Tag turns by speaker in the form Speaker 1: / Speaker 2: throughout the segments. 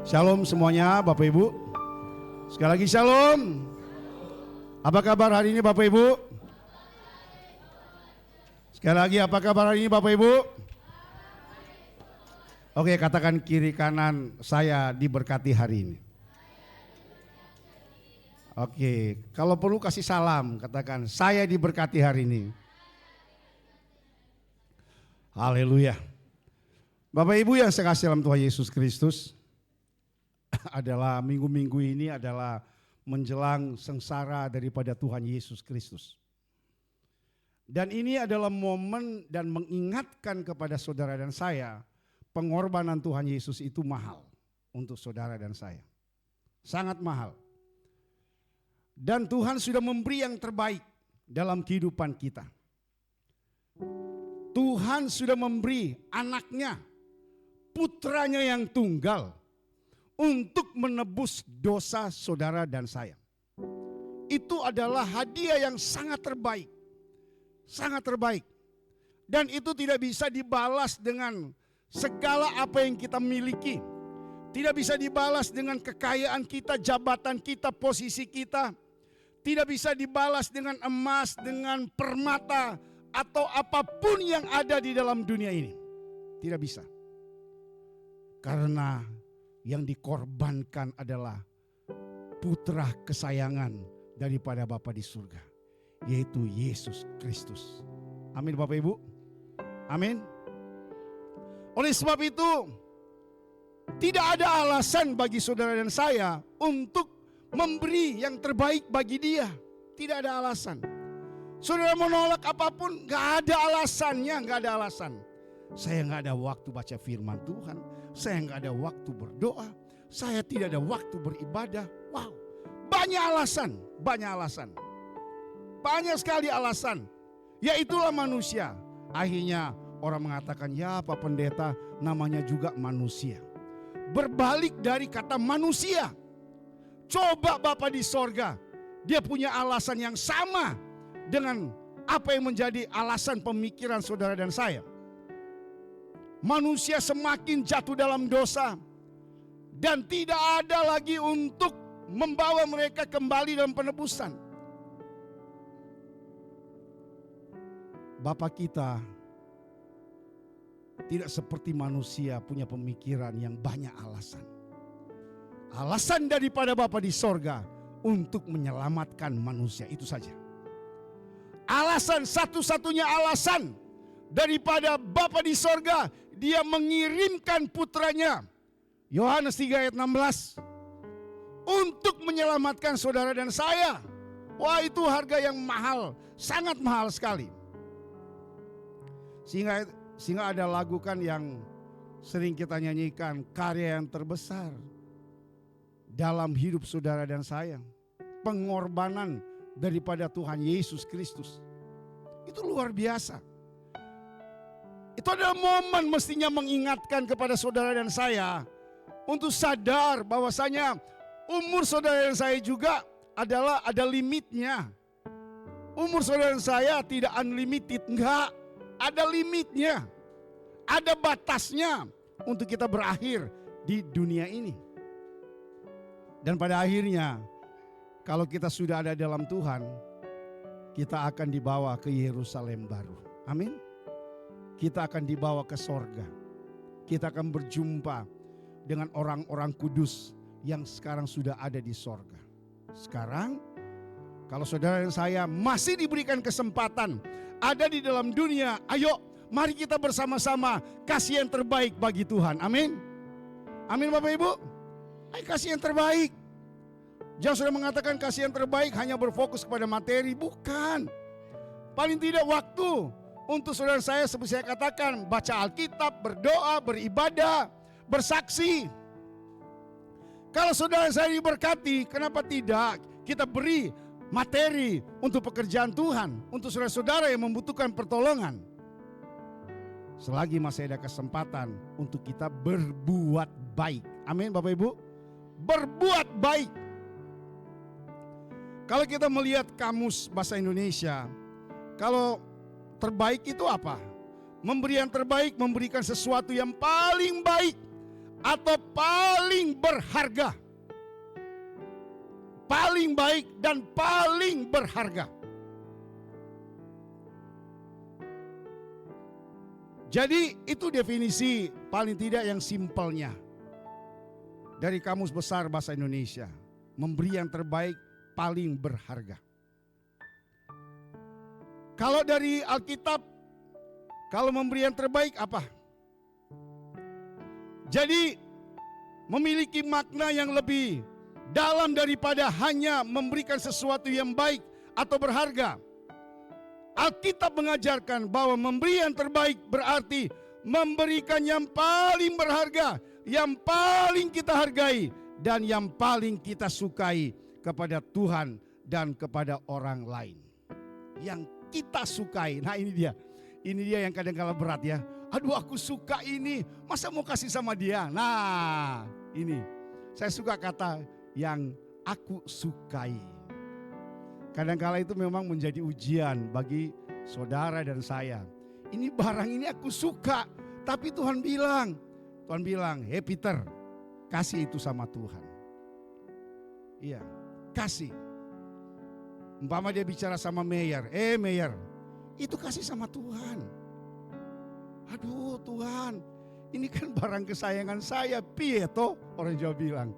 Speaker 1: Shalom semuanya Bapak Ibu. Sekali lagi shalom. Apa kabar hari ini Bapak Ibu? Sekali lagi apa kabar hari ini Bapak Ibu? Oke, katakan kiri kanan, saya diberkati hari ini. Oke, kalau perlu kasih salam, katakan saya diberkati hari ini. Haleluya. Bapak Ibu yang saya kasih dalam Tuhan Yesus Kristus, adalah minggu-minggu ini adalah menjelang sengsara daripada Tuhan Yesus Kristus. Dan ini adalah momen dan mengingatkan kepada saudara dan saya, pengorbanan Tuhan Yesus itu mahal untuk saudara dan saya. Sangat mahal. Dan Tuhan sudah memberi yang terbaik dalam kehidupan kita. Tuhan sudah memberi anaknya, putranya yang tunggal, untuk menebus dosa saudara dan saya. Itu adalah hadiah yang sangat terbaik. Sangat terbaik. Dan itu tidak bisa dibalas dengan segala apa yang kita miliki. Tidak bisa dibalas dengan kekayaan kita, jabatan kita, posisi kita. Tidak bisa dibalas dengan emas, dengan permata, atau apapun yang ada di dalam dunia ini. Tidak bisa. Karena yang dikorbankan adalah putra kesayangan daripada Bapa di surga, yaitu Yesus Kristus. Amin Bapak Ibu. Amin. Oleh sebab itu, tidak ada alasan bagi saudara dan saya untuk memberi yang terbaik bagi dia. Tidak ada alasan. Saudara menolak apapun, gak ada alasannya, gak ada alasan. Saya gak ada waktu baca firman Tuhan, saya gak ada waktu berdoa, saya tidak ada waktu beribadah. Wow, banyak alasan, banyak alasan. Banyak sekali alasan. Ya itulah manusia. Akhirnya orang mengatakan, ya Pak Pendeta namanya juga manusia. Berbalik dari kata manusia. Coba Bapa di sorga, dia punya alasan yang sama dengan apa yang menjadi alasan pemikiran saudara dan saya. Manusia semakin jatuh dalam dosa dan tidak ada lagi untuk membawa mereka kembali dalam penebusan. Bapa kita tidak seperti manusia punya pemikiran yang banyak alasan. Alasan daripada Bapa di sorga untuk menyelamatkan manusia, itu saja. Alasan, satu-satunya alasan daripada Bapa di sorga, dia mengirimkan putranya, Yohanes 3 ayat 16, untuk menyelamatkan saudara dan saya. Wah, itu harga yang mahal, sangat mahal sekali. Sehingga ada lagu kan yang sering kita nyanyikan, karya yang terbesar dalam hidup saudara dan saya, pengorbanan daripada Tuhan Yesus Kristus. Itu luar biasa. Itu adalah momen mestinya mengingatkan kepada saudara dan saya untuk sadar bahwasanya umur saudara dan saya juga ada limitnya. Umur saudara dan saya tidak unlimited, enggak. Ada limitnya. Ada batasnya untuk kita berakhir di dunia ini. Dan pada akhirnya kalau kita sudah ada dalam Tuhan, kita akan dibawa ke Yerusalem baru. Amin. Kita akan dibawa ke sorga. Kita akan berjumpa dengan orang-orang kudus yang sekarang sudah ada di sorga. Sekarang, kalau saudara dan saya masih diberikan kesempatan ada di dalam dunia, ayo mari kita bersama-sama kasih yang terbaik bagi Tuhan. Amin. Amin Bapak Ibu. Ayo kasih yang terbaik. Jangan sudah mengatakan kasih yang terbaik hanya berfokus kepada materi. Bukan. Paling tidak waktu untuk saudara saya seperti saya katakan, baca Alkitab, berdoa, beribadah, bersaksi. Kalau saudara saya diberkati, kenapa tidak kita beri materi untuk pekerjaan Tuhan, untuk saudara-saudara yang membutuhkan pertolongan. Selagi masih ada kesempatan untuk kita berbuat baik. Amin Bapak Ibu. Berbuat baik. Kalau kita melihat kamus bahasa Indonesia, kalau terbaik itu apa? Memberi yang terbaik, memberikan sesuatu yang paling baik atau paling berharga. Paling baik dan paling berharga. Jadi itu definisi paling tidak yang simpelnya dari Kamus Besar Bahasa Indonesia. Memberi yang terbaik paling berharga. Kalau dari Alkitab, kalau memberi yang terbaik apa? Jadi memiliki makna yang lebih dalam daripada hanya memberikan sesuatu yang baik atau berharga. Alkitab mengajarkan bahwa memberi yang terbaik berarti memberikan yang paling berharga, yang paling kita hargai, dan yang paling kita sukai kepada Tuhan dan kepada orang lain. Yang kita sukai, nah ini dia yang kadang-kadang berat ya. Aduh aku suka ini, masa mau kasih sama dia? Nah ini, saya suka kata yang aku sukai. Kadang-kala itu memang menjadi ujian bagi saudara dan saya. Ini barang ini aku suka, tapi Tuhan bilang, hey Peter, kasih itu sama Tuhan. Iya, kasih. Umpama dia bicara sama Mayer, Mayer, itu kasih sama Tuhan. Aduh Tuhan, ini kan barang kesayangan saya, piye toh? Orang Jawa bilang.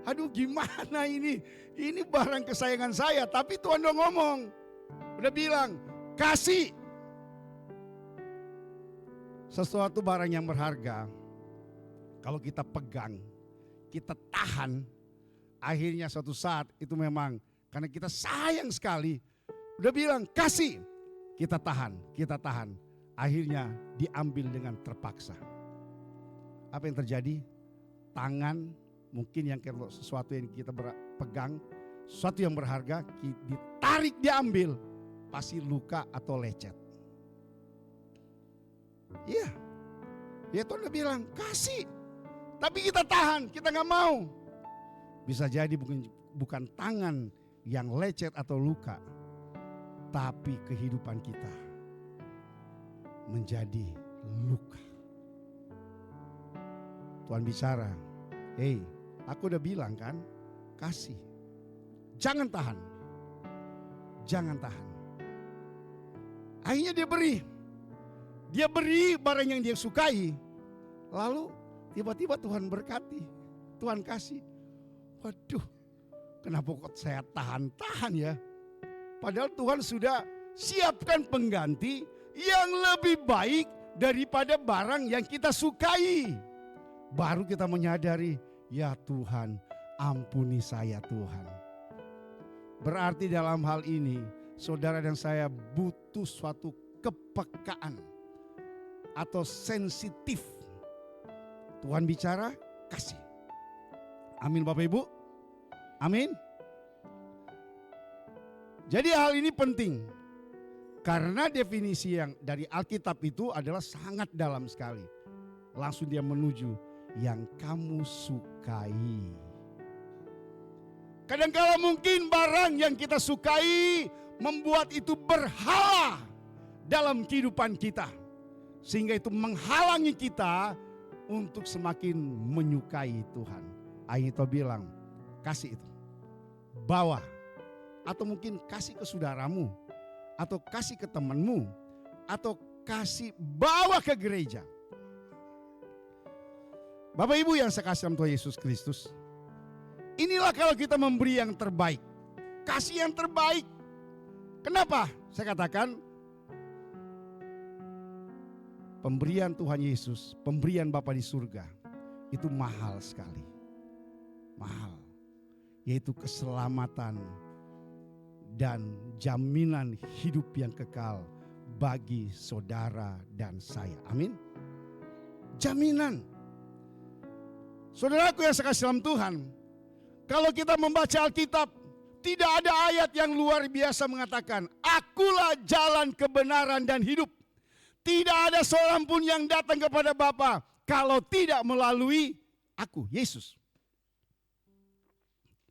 Speaker 1: Aduh gimana ini? Ini barang kesayangan saya, tapi Tuhan udah ngomong. Udah bilang, kasih. Sesuatu barang yang berharga, kalau kita pegang, kita tahan, akhirnya suatu saat itu memang karena kita sayang sekali. Udah bilang, kasih. Kita tahan. Akhirnya diambil dengan terpaksa. Apa yang terjadi? Tangan mungkin yang sesuatu yang kita pegang, sesuatu yang berharga, ditarik diambil, pasti luka atau lecet. Iya, ya Tuhan udah bilang kasih, tapi kita tahan, kita nggak mau. Bisa jadi bukan tangan yang lecet atau luka, tapi kehidupan kita menjadi luka. Tuhan bicara, hey, aku udah bilang kan, kasih. Jangan tahan. Akhirnya dia beri. Dia beri barang yang dia sukai. Lalu tiba-tiba Tuhan berkati. Tuhan kasih. Waduh, kenapa kok saya tahan-tahan ya? Padahal Tuhan sudah siapkan pengganti yang lebih baik daripada barang yang kita sukai. Baru kita menyadari, ya Tuhan, ampuni saya Tuhan. Berarti dalam hal ini, saudara dan saya butuh suatu kepekaan atau sensitif. Tuhan bicara, kasih. Amin Bapak Ibu. Amin. Jadi hal ini penting. Karena definisi yang dari Alkitab itu adalah sangat dalam sekali. Langsung dia menuju yang kamu sukai. Kadang-kala mungkin barang yang kita sukai membuat itu berhala dalam kehidupan kita. Sehingga itu menghalangi kita untuk semakin menyukai Tuhan. Akhirnya Tuhan bilang, kasih itu. Bawa. Atau mungkin kasih ke saudaramu. Atau kasih ke temanmu. Atau kasih bawa ke gereja. Bapak Ibu yang saya kasih dalam Tuhan Yesus Kristus. Inilah kalau kita memberi yang terbaik. Kasih yang terbaik. Kenapa? Saya katakan pemberian Tuhan Yesus, pemberian Bapa di surga itu mahal sekali. Mahal. Yaitu keselamatan dan jaminan hidup yang kekal bagi saudara dan saya. Amin. Jaminan. Saudaraku yang saya kasih dalam Tuhan, kalau kita membaca Alkitab, tidak ada ayat yang luar biasa mengatakan, akulah jalan kebenaran dan hidup. Tidak ada seorang pun yang datang kepada Bapa kalau tidak melalui aku, Yesus.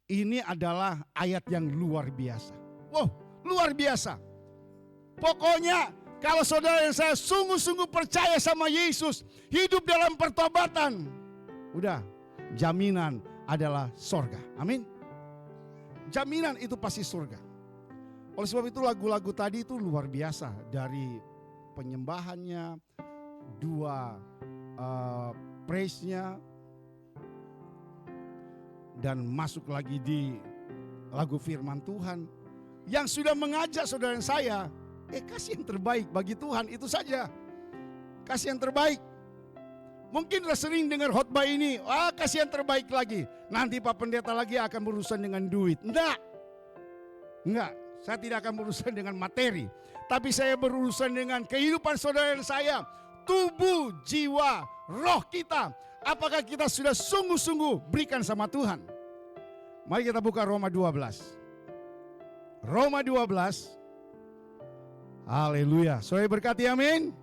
Speaker 1: Ini adalah ayat yang luar biasa. Wow, luar biasa. Pokoknya kalau saudara dan saya sungguh-sungguh percaya sama Yesus, hidup dalam pertobatan, Udah, jaminan adalah sorga. Amin. Jaminan itu pasti surga. Oleh sebab itu lagu-lagu tadi itu luar biasa. Dari penyembahannya, dua praise-nya, dan masuk lagi di lagu firman Tuhan. Yang sudah mengajak saudara dan saya, kasih yang terbaik bagi Tuhan, itu saja. Kasih yang terbaik. Mungkin sudah sering dengar khotbah ini, kasih yang terbaik lagi. Nanti Pak Pendeta lagi akan berurusan dengan duit. Enggak, saya tidak akan berurusan dengan materi. Tapi saya berurusan dengan kehidupan saudara dan saya. Tubuh, jiwa, roh kita. Apakah kita sudah sungguh-sungguh berikan sama Tuhan? Mari kita buka Roma 12. Roma 12. Haleluya. Saudara berkati amin.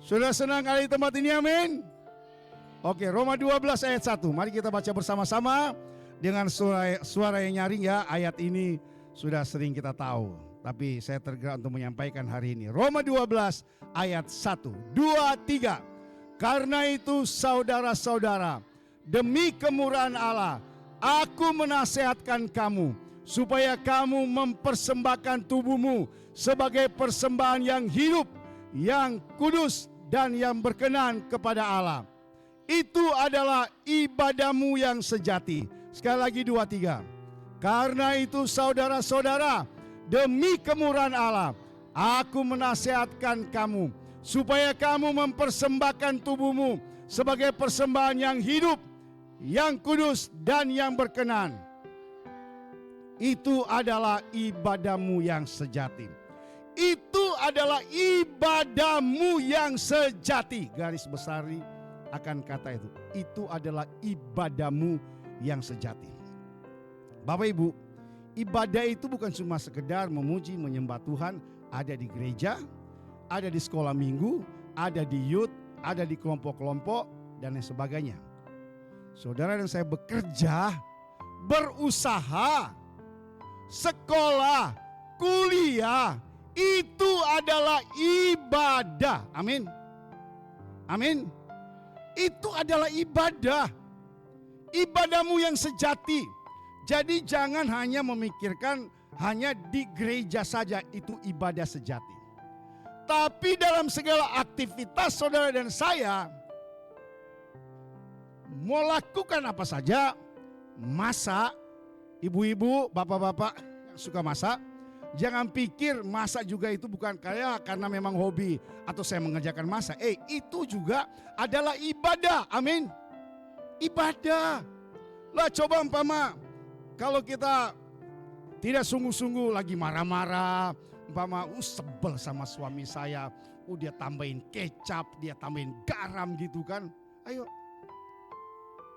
Speaker 1: Sudah senang ada di tempat ini, amin. Oke, Roma 12 ayat 1. Mari kita baca bersama-sama dengan suara yang nyaring ya. Ayat ini sudah sering kita tahu, tapi saya tergerak untuk menyampaikan hari ini. Roma 12 ayat 1, 2, 3. Karena itu saudara-saudara, demi kemurahan Allah, aku menasihatkan kamu supaya kamu mempersembahkan tubuhmu sebagai persembahan yang hidup, yang kudus, dan yang berkenan kepada Allah. Itu adalah ibadahmu yang sejati. Sekali lagi 2, 3. Karena itu saudara-saudara, demi kemurahan Allah, aku menasihatkan kamu supaya kamu mempersembahkan tubuhmu sebagai persembahan yang hidup, yang kudus, dan yang berkenan. Itu adalah ibadahmu yang sejati. Itu adalah ibadahmu yang sejati. Garis besari akan kata itu. Itu adalah ibadahmu yang sejati. Bapak Ibu, ibadah itu bukan cuma sekedar memuji, menyembah Tuhan. Ada di gereja, ada di sekolah minggu, ada di youth, ada di kelompok-kelompok, dan lain sebagainya. Saudara dan saya bekerja, berusaha, sekolah, kuliah, itu adalah ibadah. Amin. Amin. Itu adalah ibadah. Ibadahmu yang sejati. Jadi jangan hanya memikirkan hanya di gereja saja itu ibadah sejati. Tapi dalam segala aktivitas saudara dan saya mau lakukan apa saja, masak, ibu-ibu, bapak-bapak yang suka masak, jangan pikir masak juga itu bukan karena memang hobi atau saya mengerjakan masak. Itu juga adalah ibadah. Amin. Ibadah. Lah coba umpama kalau kita tidak sungguh-sungguh lagi marah-marah, umpama sebel sama suami saya, dia tambahin kecap, dia tambahin garam gitu kan. Ayo.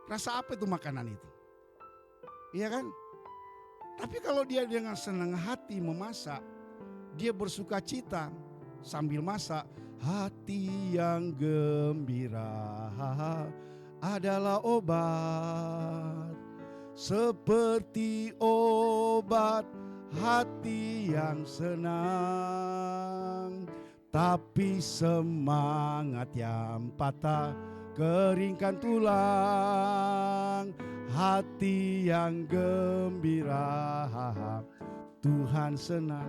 Speaker 1: Rasa apa itu makanan itu? Iya kan? Tapi kalau dia dengan senang hati memasak, dia bersuka cita sambil masak. Hati yang gembira adalah obat, seperti obat hati yang senang. Tapi semangat yang patah keringkan tulang. Hati yang gembira Tuhan senang.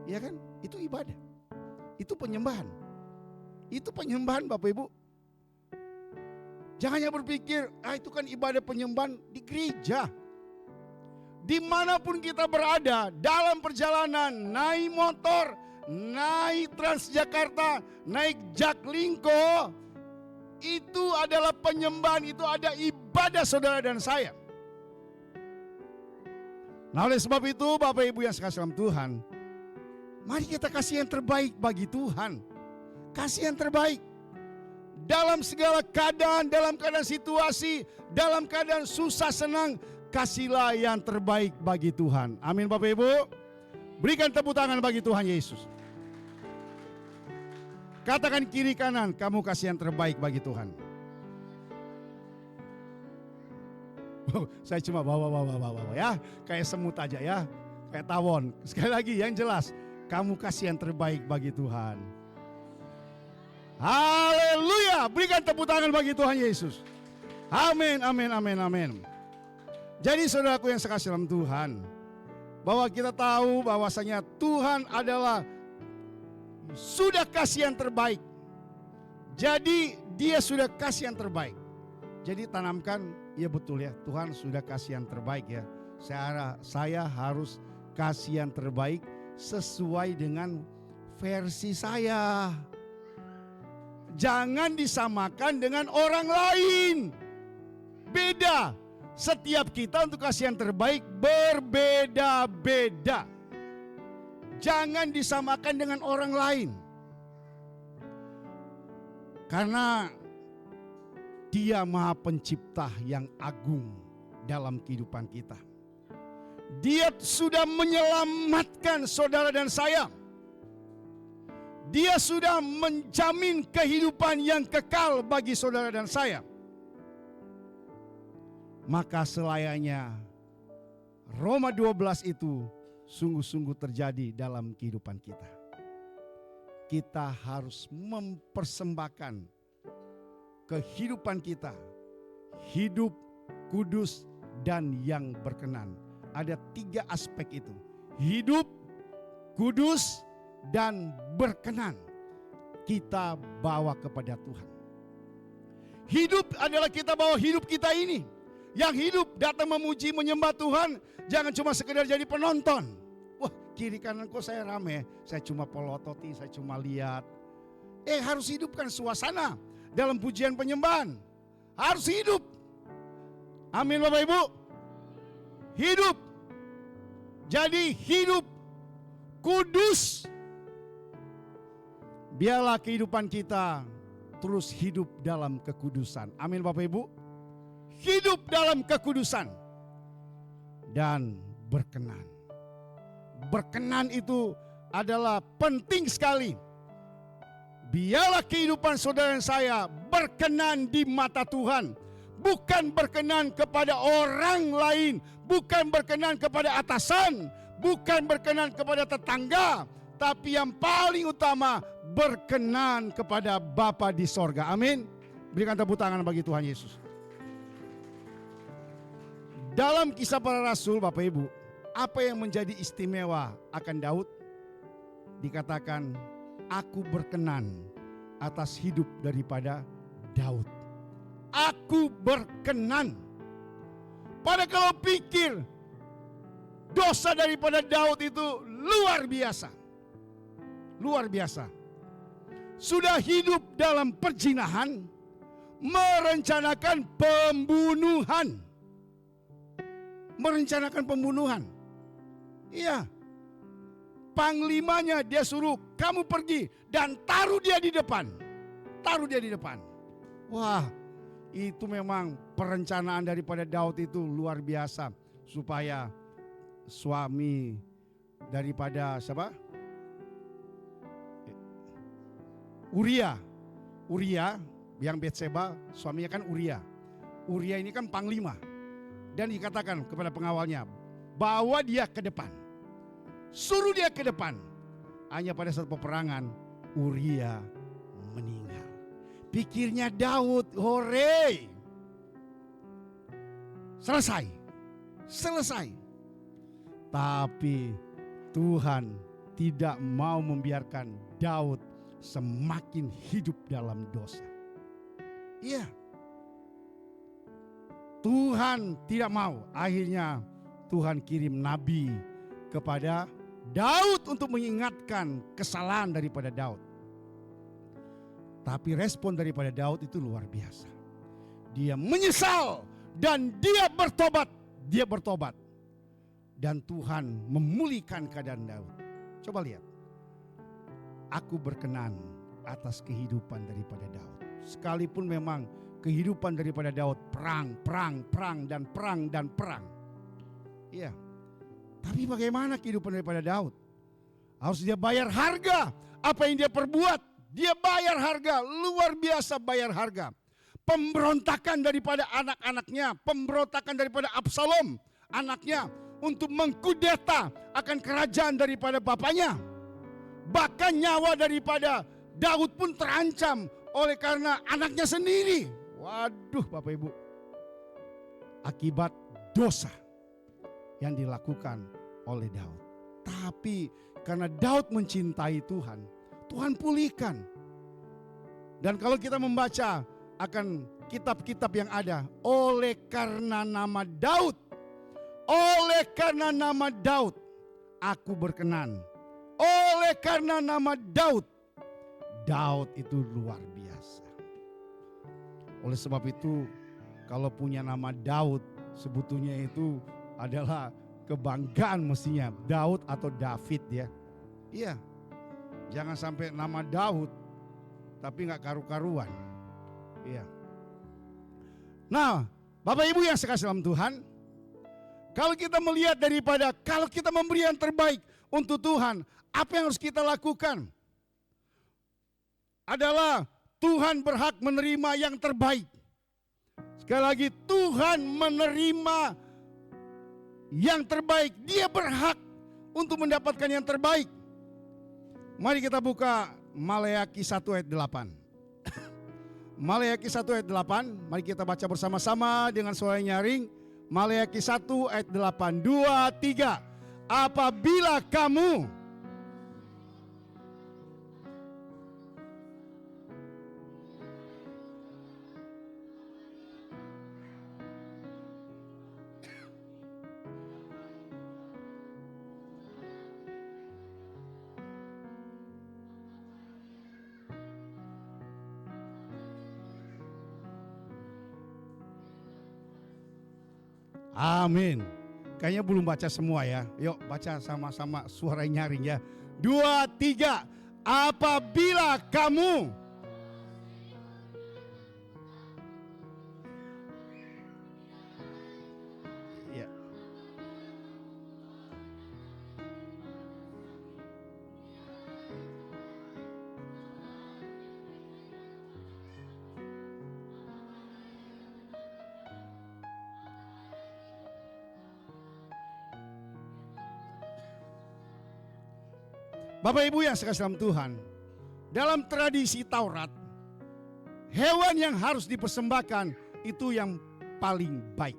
Speaker 1: Ya kan? Itu ibadah. Itu penyembahan. Itu penyembahan Bapak Ibu. Jangan hanya berpikir, itu kan ibadah penyembahan di gereja. Dimanapun kita berada, dalam perjalanan, naik motor, naik Transjakarta, naik Jaklingko, itu adalah penyembahan, itu ada ibadah saudara dan saya. Nah oleh sebab itu Bapak Ibu yang sekasihi dalam Tuhan, mari kita kasih yang terbaik bagi Tuhan. Kasih yang terbaik. Dalam segala keadaan, dalam keadaan situasi, dalam keadaan susah senang, kasihlah yang terbaik bagi Tuhan. Amin Bapak Ibu. Berikan tepuk tangan bagi Tuhan Yesus. Katakan kiri kanan, kamu kasih yang terbaik bagi Tuhan. Saya cuma bawa ya, kayak semut aja ya, kayak tawon. Sekali lagi yang jelas, kamu kasih yang terbaik bagi Tuhan. Haleluya, berikan tepuk tangan bagi Tuhan Yesus. Amin, amin, amin, amin. Jadi saudaraku yang sekasih dalam Tuhan, bahwa kita tahu bahwasanya Tuhan adalah sudah kasih yang terbaik. Jadi dia sudah kasih yang terbaik. Jadi tanamkan, ya betul ya, Tuhan sudah kasih yang terbaik ya. Saya harus kasih yang terbaik sesuai dengan versi saya. Jangan disamakan dengan orang lain. Beda. Setiap kita untuk kasih yang terbaik berbeda-beda. Jangan disamakan dengan orang lain. Karena Dia Maha Pencipta yang agung dalam kehidupan kita. Dia sudah menyelamatkan saudara dan saya. Dia sudah menjamin kehidupan yang kekal bagi saudara dan saya. Maka selayaknya Roma 12 itu sungguh-sungguh terjadi dalam kehidupan kita. Kita harus mempersembahkan kehidupan kita, hidup kudus dan yang berkenan. Ada 3 aspek itu. Hidup, kudus, dan berkenan. Kita bawa kepada Tuhan. Hidup adalah kita bawa hidup kita ini. Yang hidup datang memuji menyembah Tuhan. Jangan cuma sekedar jadi penonton. Wah, kiri kananku saya rame. Saya cuma pelototi, saya cuma lihat. Harus hidupkan suasana dalam pujian penyembahan. Harus hidup. Amin Bapak Ibu. Hidup. Jadi hidup kudus. Biarlah kehidupan kita terus hidup dalam kekudusan. Amin Bapak Ibu. Hidup dalam kekudusan. Dan berkenan. Berkenan itu adalah penting sekali. Biarlah kehidupan saudara dan saya berkenan di mata Tuhan. Bukan berkenan kepada orang lain. Bukan berkenan kepada atasan. Bukan berkenan kepada tetangga. Tapi yang paling utama berkenan kepada Bapa di sorga. Amin. Berikan tepuk tangan bagi Tuhan Yesus. Dalam Kisah Para Rasul Bapak Ibu, apa yang menjadi istimewa akan Daud? Dikatakan, aku berkenan atas hidup daripada Daud. Aku berkenan. Pada kalau pikir dosa daripada Daud itu luar biasa. Luar biasa. Sudah hidup dalam perzinahan, merencanakan pembunuhan. Merencanakan pembunuhan. Iya. Panglimanya dia suruh kamu pergi dan taruh dia di depan. Taruh dia di depan. Wah, itu memang perencanaan daripada Daud itu luar biasa. Supaya suami daripada siapa? Uria yang Betseba suaminya kan Uria. Uria ini kan panglima. Dan dikatakan kepada pengawalnya, bawa dia ke depan. Suruh dia ke depan. Hanya pada saat peperangan, Uria meninggal. Pikirnya Daud, hore. Selesai. Tapi Tuhan tidak mau membiarkan Daud semakin hidup dalam dosa. Iya. Tuhan tidak mau. Akhirnya Tuhan kirim nabi kepada Daud untuk mengingatkan kesalahan daripada Daud. Tapi respon daripada Daud itu luar biasa. Dia menyesal dan dia bertobat. Dan Tuhan memulihkan keadaan Daud. Coba lihat. Aku berkenan atas kehidupan daripada Daud. Sekalipun memang kehidupan daripada Daud perang. Iya. Tapi bagaimana kehidupan daripada Daud? Harus dia bayar harga. Apa yang dia perbuat, dia bayar harga. Luar biasa bayar harga. Pemberontakan daripada anak-anaknya. Pemberontakan daripada Absalom, anaknya. Untuk mengkudeta akan kerajaan daripada bapaknya. Bahkan nyawa daripada Daud pun terancam oleh karena anaknya sendiri. Waduh Bapak Ibu. akibat dosa yang dilakukan oleh Daud. Tapi karena Daud mencintai Tuhan, Tuhan pulihkan. Dan kalau kita membaca akan kitab-kitab yang ada, oleh karena nama Daud, aku berkenan. Oleh karena nama Daud, Daud itu luar biasa. Oleh sebab itu, kalau punya nama Daud, sebetulnya itu adalah kebanggaan mestinya. Daud atau David ya. Iya, jangan sampai nama Daud tapi gak karu-karuan. Iya. Nah, Bapak Ibu yang sekasih dalam Tuhan, kalau kita melihat kalau kita memberi yang terbaik untuk Tuhan, apa yang harus kita lakukan? Adalah Tuhan berhak menerima yang terbaik. Sekali lagi, Tuhan menerima yang terbaik. Dia berhak untuk mendapatkan yang terbaik. Mari kita buka Maleakhi 1 ayat 8. Maleakhi 1 ayat 8, mari kita baca bersama-sama dengan suara nyaring. Maleakhi 1 ayat 8, 2, 3. Apabila kamu Amin. Kayaknya belum baca semua ya. Yuk baca sama-sama suara nyaring ya. 2, 3. Apabila kamu ya. Bapak Ibu yang sekasih dalam Tuhan, dalam tradisi Taurat, hewan yang harus dipersembahkan itu yang paling baik.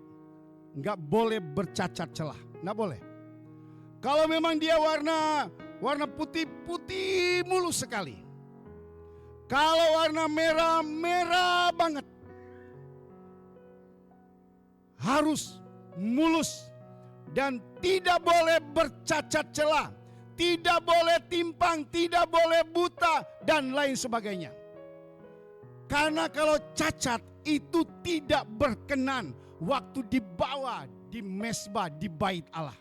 Speaker 1: Enggak boleh bercacat celah, enggak boleh. Kalau memang dia warna putih mulus sekali. Kalau warna merah banget. Harus mulus dan tidak boleh bercacat celah. Tidak boleh timpang, tidak boleh buta, dan lain sebagainya. Karena kalau cacat itu tidak berkenan waktu dibawa di mesbah di bait Allah.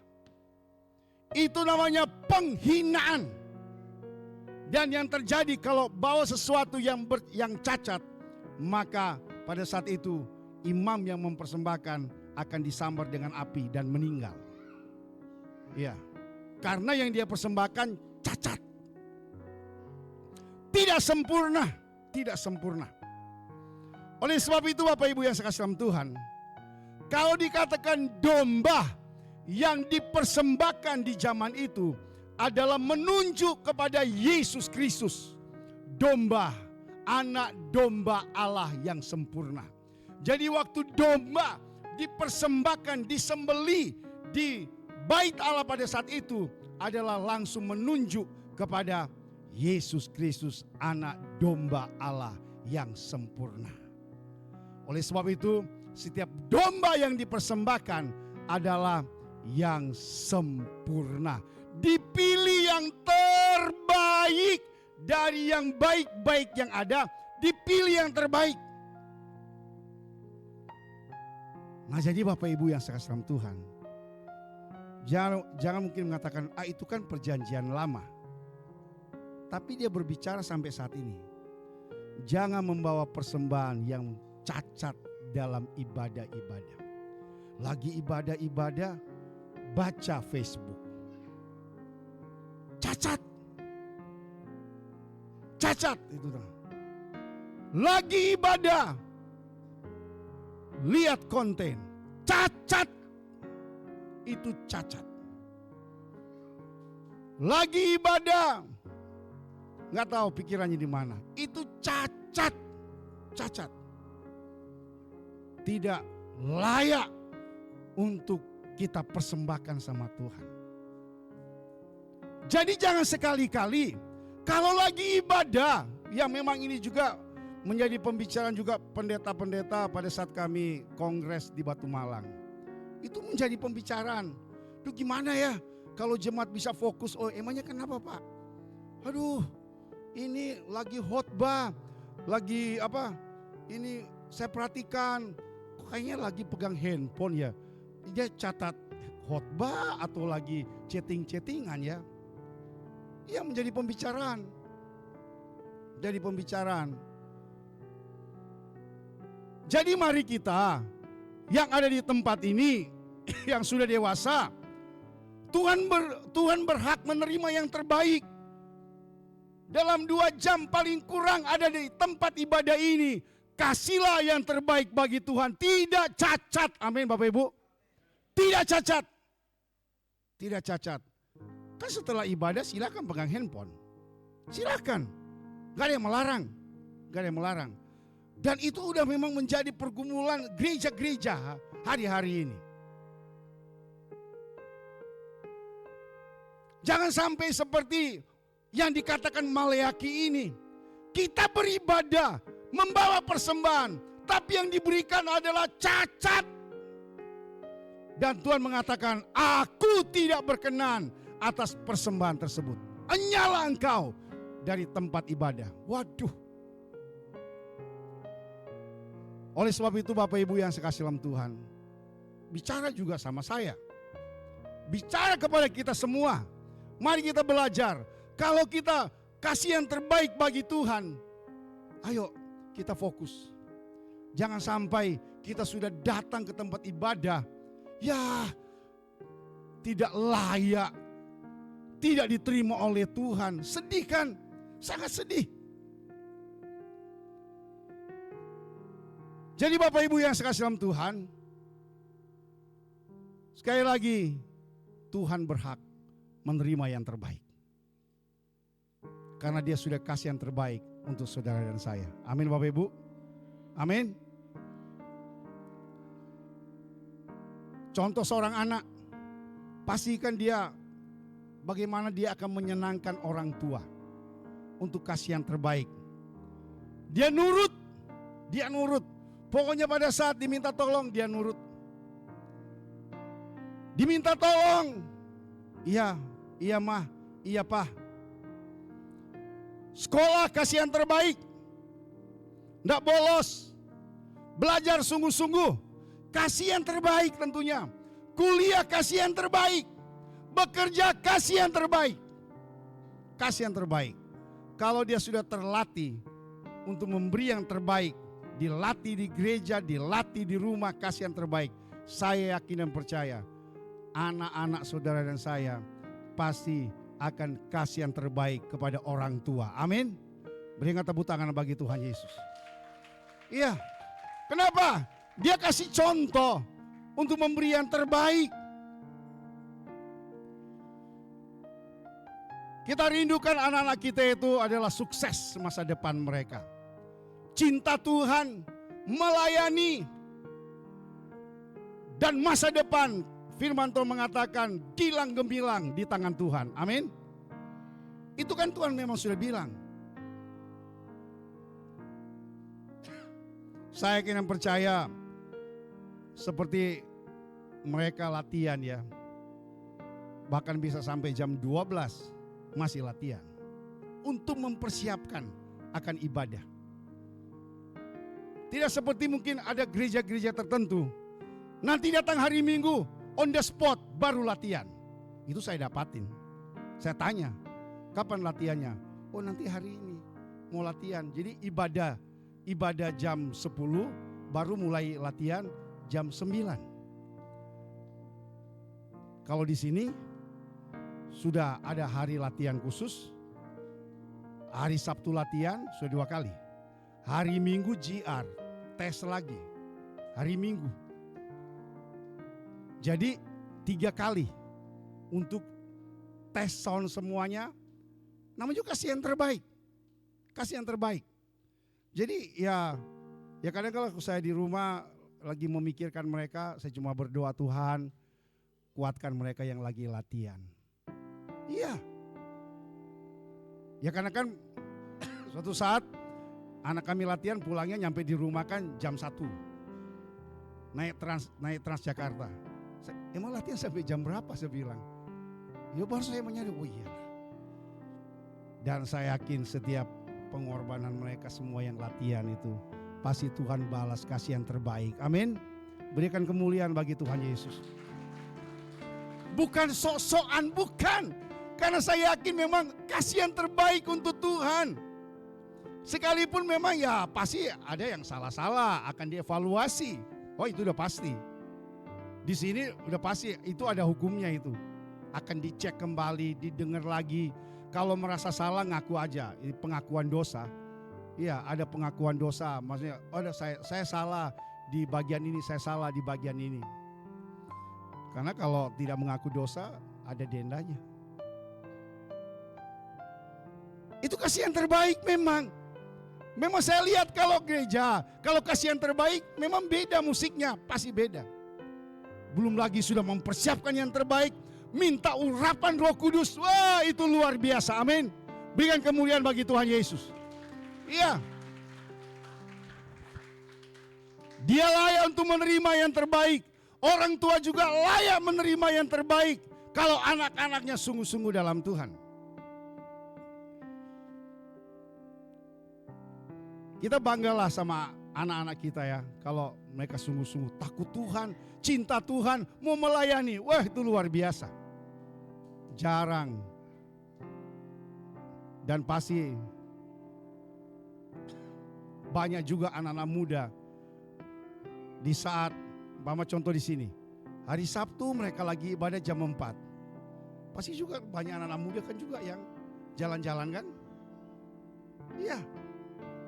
Speaker 1: Itu namanya penghinaan. Dan yang terjadi kalau bawa sesuatu yang cacat, maka pada saat itu imam yang mempersembahkan akan disambar dengan api dan meninggal. Ya. Karena yang dia persembahkan cacat. Tidak sempurna. Oleh sebab itu Bapak Ibu yang sekasih dalam Tuhan, kalau dikatakan domba yang dipersembahkan di zaman itu adalah menunjuk kepada Yesus Kristus. Domba, anak domba Allah yang sempurna. Jadi waktu domba dipersembahkan, disembeli di bait Allah pada saat itu adalah langsung menunjuk kepada Yesus Kristus, anak domba Allah yang sempurna. Oleh sebab itu, setiap domba yang dipersembahkan adalah yang sempurna. Dipilih yang terbaik dari yang baik-baik yang ada, dipilih yang terbaik. Nah, jadi Bapak Ibu yang sekasih dalam Tuhan, Jangan mungkin mengatakan, itu kan perjanjian lama. Tapi dia berbicara sampai saat ini. Jangan membawa persembahan yang cacat dalam ibadah-ibadah. Lagi ibadah-ibadah, baca Facebook. Cacat itu. Lagi ibadah, lihat konten, cacat. Itu cacat. Lagi ibadah, nggak tahu pikirannya di mana. Itu cacat. Tidak layak untuk kita persembahkan sama Tuhan. Jadi jangan sekali-kali kalau lagi ibadah, ya memang ini juga menjadi pembicaraan juga pendeta-pendeta pada saat kami kongres di Batu Malang. Itu menjadi pembicaraan. Duh gimana ya kalau jemaat bisa fokus, oh emangnya kenapa Pak? Aduh ini lagi khotbah, lagi apa, ini saya perhatikan kayaknya lagi pegang handphone ya. Dia catat khotbah atau lagi chatting-chattingan ya. Iya menjadi pembicaraan. Jadi pembicaraan. Jadi mari kita yang ada di tempat ini yang sudah dewasa, Tuhan berhak menerima yang terbaik. Dalam 2 jam paling kurang ada di tempat ibadah ini, kasihlah yang terbaik bagi Tuhan. Tidak cacat, amin Bapak Ibu. Tidak cacat. Tidak cacat. Kan setelah ibadah silakan pegang handphone. Silakan. Gak ada yang melarang. Gak ada yang melarang. Dan itu udah memang menjadi pergumulan gereja-gereja hari-hari ini. Jangan sampai seperti yang dikatakan Maleaki ini. Kita beribadah, membawa persembahan, tapi yang diberikan adalah cacat. Dan Tuhan mengatakan, aku tidak berkenan atas persembahan tersebut. Enyalah engkau dari tempat ibadah. Waduh. Oleh sebab itu Bapak Ibu yang sekasih dalam Tuhan, bicara juga sama saya. Bicara kepada kita semua. Mari kita belajar. Kalau kita kasih yang terbaik bagi Tuhan, ayo kita fokus. Jangan sampai kita sudah datang ke tempat ibadah, ya tidak layak, tidak diterima oleh Tuhan. Sedih kan? Sangat sedih. Jadi Bapak Ibu yang sekasih dalam Tuhan, sekali lagi Tuhan berhak menerima yang terbaik. Karena dia sudah kasih yang terbaik untuk saudara dan saya. Amin Bapak Ibu. Amin. Contoh seorang anak, pastikan dia bagaimana dia akan menyenangkan orang tua untuk kasih yang terbaik. Dia nurut. Pokoknya pada saat diminta tolong dia nurut. Diminta tolong, iya mah, iya pak. Sekolah kasih yang terbaik, nggak bolos, belajar sungguh-sungguh, kasih yang terbaik tentunya. Kuliah kasih yang terbaik, bekerja kasih yang terbaik, kasih yang terbaik. Kalau dia sudah terlatih untuk memberi yang terbaik, dilatih di gereja, dilatih di rumah, kasih yang terbaik, saya yakin dan percaya anak-anak saudara dan saya pasti akan kasih yang terbaik kepada orang tua. Amin. Berikan tepuk tangan bagi Tuhan Yesus. Iya. Kenapa? Dia kasih contoh untuk memberi yang terbaik. Kita rindukan anak-anak kita itu adalah sukses masa depan mereka. Cinta Tuhan, melayani, dan masa depan. Firman Tuhan mengatakan gilang gemilang di tangan Tuhan. Amin. Itu kan Tuhan memang sudah bilang. Saya yakin dan percaya seperti mereka latihan ya. Bahkan bisa sampai jam 12 masih latihan. Untuk mempersiapkan akan ibadah. Tidak seperti mungkin ada gereja-gereja tertentu. Nanti datang hari Minggu, on the spot baru latihan. Itu saya dapatin. Saya tanya, kapan latihannya? Oh nanti hari ini mau latihan. Jadi ibadah jam 10 baru mulai latihan jam 9. Kalau di sini sudah ada hari latihan khusus. Hari Sabtu latihan sudah 2 kali. Hari Minggu GR, tes lagi. Hari Minggu. Jadi 3 kali untuk tes sound semuanya. Namanya juga kasih yang terbaik. Kasih yang terbaik. Jadi ya kadang kalau saya di rumah lagi memikirkan mereka, saya cuma berdoa, Tuhan kuatkan mereka yang lagi latihan. Iya. Ya karena kan suatu saat anak kami latihan, pulangnya nyampe di rumah kan jam 1. Naik Transjakarta. Emang latihan sampai jam berapa, saya bilang. Ya baru saya menyadari, oh iya. Dan saya yakin setiap pengorbanan mereka semua yang latihan itu, pasti Tuhan balas kasih yang terbaik. Amin. Berikan kemuliaan bagi Tuhan Yesus. Bukan sok-sokan, bukan. Karena saya yakin memang kasih yang terbaik untuk Tuhan. Sekalipun memang ya pasti ada yang salah-salah, akan dievaluasi. Oh itu udah pasti. Di sini udah pasti itu ada hukumnya itu. Akan dicek kembali, didengar lagi. Kalau merasa salah ngaku aja, ini pengakuan dosa. Iya ada pengakuan dosa, maksudnya oh saya salah di bagian ini, saya salah di bagian ini. Karena kalau tidak mengaku dosa ada dendanya. Itu kasih yang terbaik memang. Memang saya lihat kalau gereja, kalau kasih yang terbaik memang beda musiknya, pasti beda. Belum lagi sudah mempersiapkan yang terbaik, minta urapan Roh Kudus. Wah, itu luar biasa. Amin. Berikan kemuliaan bagi Tuhan Yesus. Iya. Dia layak untuk menerima yang terbaik. Orang tua juga layak menerima yang terbaik kalau anak-anaknya sungguh-sungguh dalam Tuhan. Kita banggalah sama anak-anak kita ya. Kalau mereka sungguh-sungguh takut Tuhan, cinta Tuhan, mau melayani. Wah itu luar biasa. Jarang. Dan pasti banyak juga anak-anak muda. Di saat, Mama contoh di sini. Hari Sabtu mereka lagi ibadah jam 4. Pasti juga banyak anak-anak muda kan juga yang jalan-jalan kan. Iya.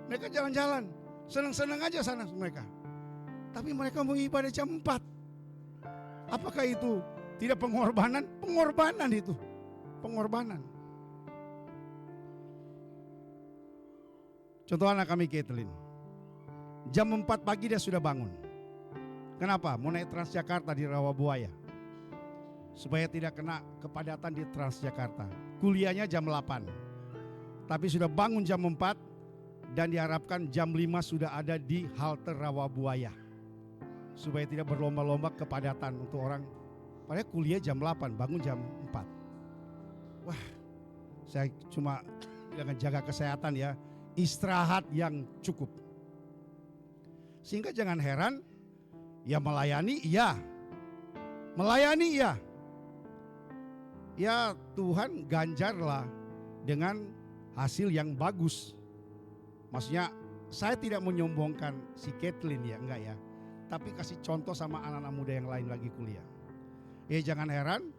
Speaker 1: Mereka jalan-jalan, senang-senang aja sana mereka. Tapi mereka mau ibadah jam 4. Apakah itu tidak pengorbanan? Pengorbanan itu, pengorbanan. Contoh anak kami Caitlin, jam 4 pagi dia sudah bangun. Kenapa? Mau naik Transjakarta di Rawabuaya. Supaya tidak kena kepadatan di Transjakarta. Kuliahnya jam 8. Tapi sudah bangun jam 4. Dan diharapkan jam 5 sudah ada di halte Rawabuaya. Supaya tidak berlomba-lomba kepadatan untuk orang. Padahal kuliah jam 8, bangun jam 4. Wah, saya cuma dengan jaga kesehatan ya. Istirahat yang cukup. Sehingga jangan heran, ya melayani iya. Melayani iya. Ya Tuhan ganjarlah dengan hasil yang bagus. Maksudnya saya tidak menyombongkan si Caitlin ya, enggak ya. Tapi kasih contoh sama anak-anak muda yang lain lagi kuliah. Jangan heran,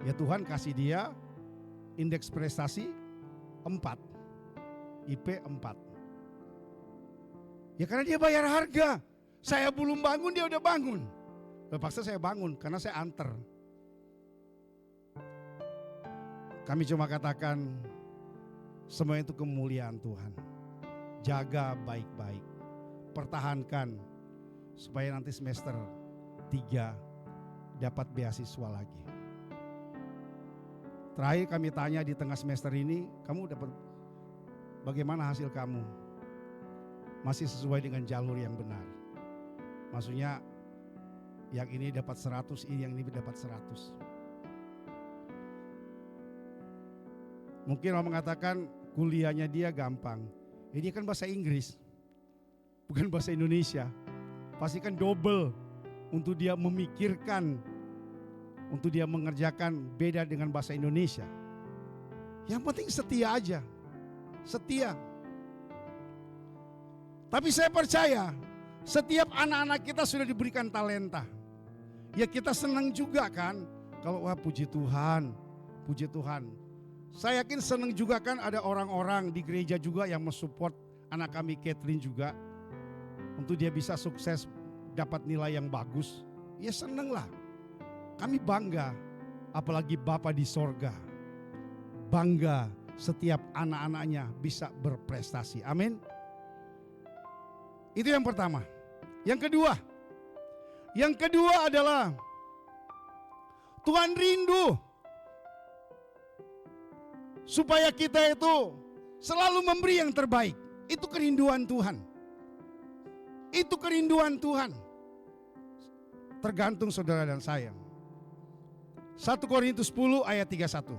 Speaker 1: ya Tuhan kasih dia indeks prestasi 4. IP 4. Ya karena dia bayar harga. Saya belum bangun, dia udah bangun. Terpaksa saya bangun karena saya anter. Kami cuma katakan semua itu kemuliaan Tuhan. Jaga baik-baik, pertahankan supaya nanti semester 3 dapat beasiswa lagi. Terakhir kami tanya di tengah semester ini, kamu dapat bagaimana hasil kamu? Masih sesuai dengan jalur yang benar. Maksudnya yang ini dapat 100, yang ini dapat 100. Mungkin orang mengatakan kuliahnya dia gampang. Ini kan bahasa Inggris, bukan bahasa Indonesia. Pasti kan double untuk dia memikirkan, untuk dia mengerjakan beda dengan bahasa Indonesia. Yang penting setia aja, setia. Tapi saya percaya setiap anak-anak kita sudah diberikan talenta. Ya kita senang juga kan, kalau wah puji Tuhan, puji Tuhan. Saya yakin senang juga kan ada orang-orang di gereja juga yang mensupport anak kami Caitlin juga. Untuk dia bisa sukses dapat nilai yang bagus. Ya senang lah. Kami bangga apalagi Bapa di sorga. Bangga setiap anak-anaknya bisa berprestasi. Amin. Itu yang pertama. Yang kedua, Yang kedua adalah Tuhan rindu supaya kita itu selalu memberi yang terbaik. Itu kerinduan Tuhan. Itu kerinduan Tuhan. Tergantung saudara dan saya. 1 Korintus 10 ayat 31.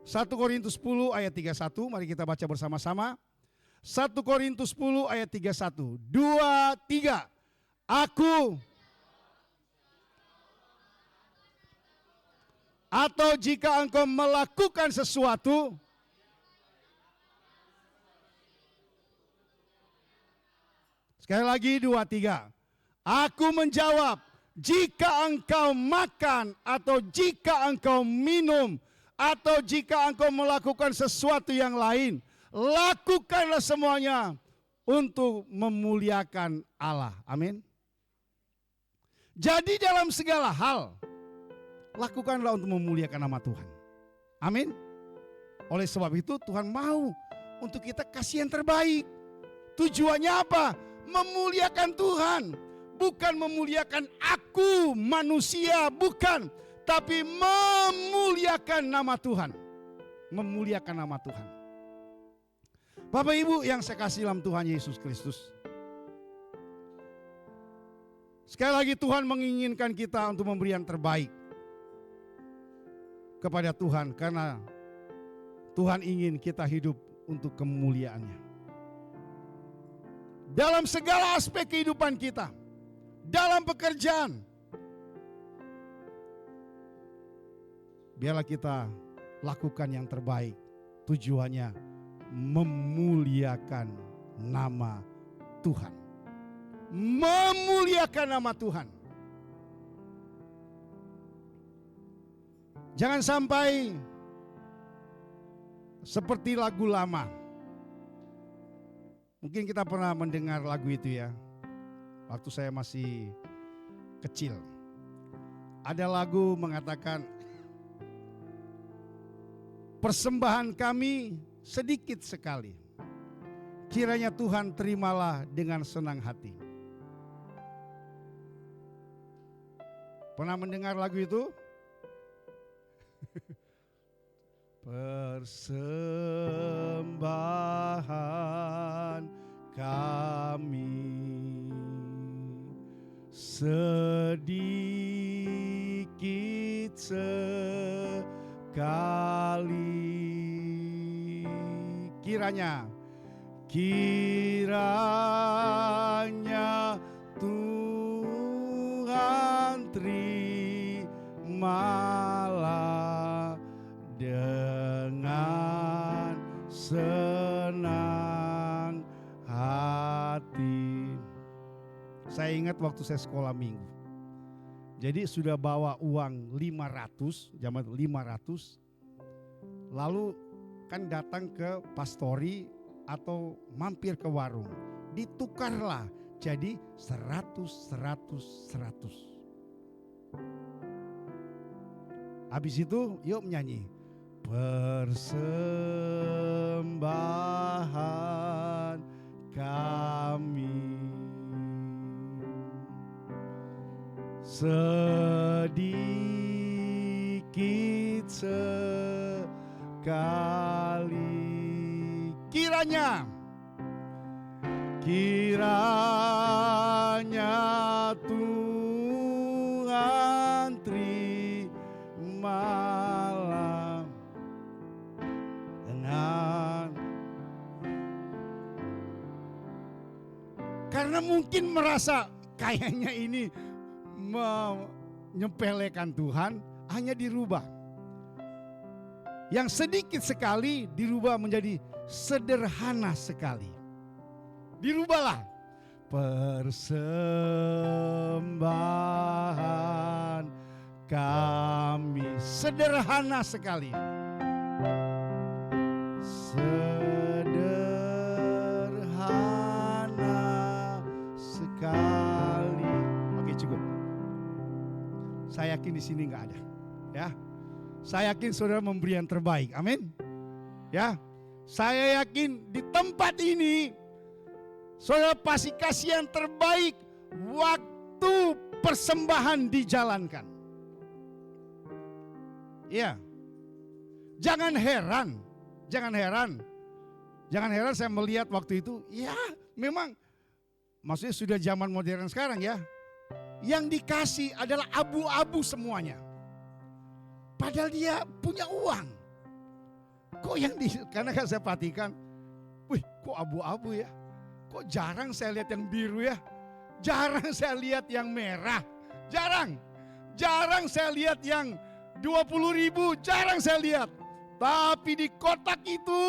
Speaker 1: 1 Korintus 10 ayat 31, mari kita baca bersama-sama. 1 Korintus 10 ayat 31. 2, 3. Aku atau jika engkau melakukan sesuatu, sekali lagi 2, 3. Aku menjawab, jika engkau makan atau jika engkau minum atau jika engkau melakukan sesuatu yang lain, lakukanlah semuanya untuk memuliakan Allah. Amin. Jadi dalam segala hal, lakukanlah untuk memuliakan nama Tuhan. Amin. Oleh sebab itu Tuhan mau untuk kita kasih yang terbaik. Tujuannya apa? Memuliakan Tuhan. Bukan memuliakan aku manusia, bukan. Tapi memuliakan nama Tuhan. Memuliakan nama Tuhan. Bapak Ibu yang saya kasih dalam Tuhan Yesus Kristus. Sekali lagi Tuhan menginginkan kita untuk memberi yang terbaik kepada Tuhan. Karena Tuhan ingin kita hidup untuk kemuliaannya. Dalam segala aspek kehidupan kita. Dalam pekerjaan. Biarlah kita lakukan yang terbaik. Tujuannya memuliakan nama Tuhan. Memuliakan nama Tuhan. Jangan sampai seperti lagu lama. Mungkin kita pernah mendengar lagu itu ya. Waktu saya masih kecil. Ada lagu mengatakan, persembahan kami sedikit sekali. Kiranya Tuhan terimalah dengan senang hati. Pernah mendengar lagu itu? Persembahan kami sedikit sekali, kiranya Tuhan terimalah dengan senang hati. Saya ingat waktu saya sekolah minggu. Jadi sudah bawa uang 500, zaman 500. Lalu kan datang ke pastori atau mampir ke warung. Ditukarlah jadi 100. Habis itu yuk menyanyi. Persembahan kami sedikit sekali, kiranya Tuhan terimalah dengan, karena mungkin merasa kayaknya ini menyepelekan Tuhan, hanya dirubah. Yang sedikit sekali dirubah menjadi sederhana sekali. Dirubahlah. Persembahan kami sederhana sekali. Sederhana sekali. Oke, cukup. Saya yakin di sini nggak ada, ya. Saya yakin saudara memberi yang terbaik, amin. Ya, saya yakin di tempat ini saudara pasti kasih yang terbaik, waktu, persembahan dijalankan. Ya, jangan heran saya melihat waktu itu, ya memang maksudnya sudah zaman modern sekarang ya. Yang dikasih adalah abu-abu semuanya. Padahal dia punya uang. Karena kan saya perhatikan, wih kok abu-abu ya. Kok jarang saya lihat yang biru ya. Jarang saya lihat yang merah. Jarang saya lihat yang 20.000, jarang saya lihat. Tapi di kotak itu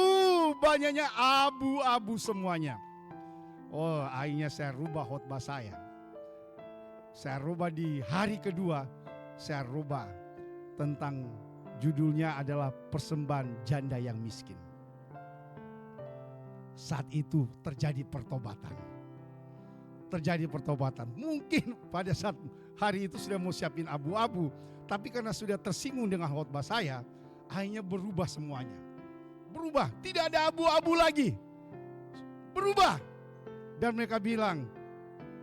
Speaker 1: banyaknya abu-abu semuanya. Oh, akhirnya saya rubah khotbah saya. Saya rubah di hari kedua, saya rubah tentang judulnya adalah persembahan janda yang miskin. Saat itu terjadi pertobatan. Mungkin pada saat hari itu sudah mau siapin abu-abu, tapi karena sudah tersinggung dengan khotbah saya, akhirnya berubah semuanya. Berubah, tidak ada abu-abu lagi. Berubah. Dan mereka bilang,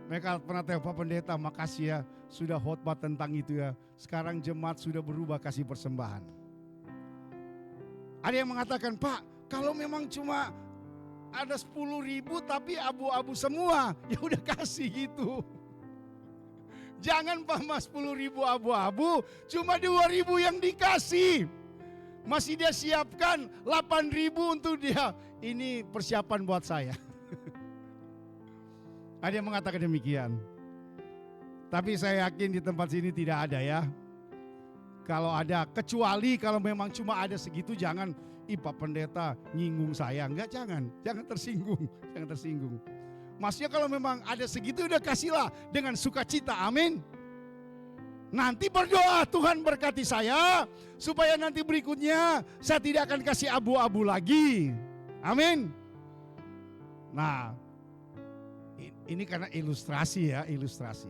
Speaker 1: mereka pernah telepon Pak Pendeta, makasih ya sudah khotbah tentang itu ya. Sekarang jemaat sudah berubah kasih persembahan. Ada yang mengatakan, Pak kalau memang cuma ada 10.000 tapi abu-abu semua, ya udah kasih gitu. Jangan Pak mas 10.000 abu-abu, cuma 2.000 yang dikasih. Masih dia siapkan 8.000 untuk dia, ini persiapan buat saya. Ada yang mengatakan demikian. Tapi saya yakin di tempat sini tidak ada ya. Kalau ada, kecuali kalau memang cuma ada segitu, jangan Pak Pendeta nyinggung saya. Enggak, jangan tersinggung. Maksudnya kalau memang ada segitu udah kasihlah dengan sukacita, amin. Nanti berdoa Tuhan berkati saya supaya nanti berikutnya saya tidak akan kasih abu-abu lagi. Amin. Nah, ini karena ilustrasi ya, ilustrasi.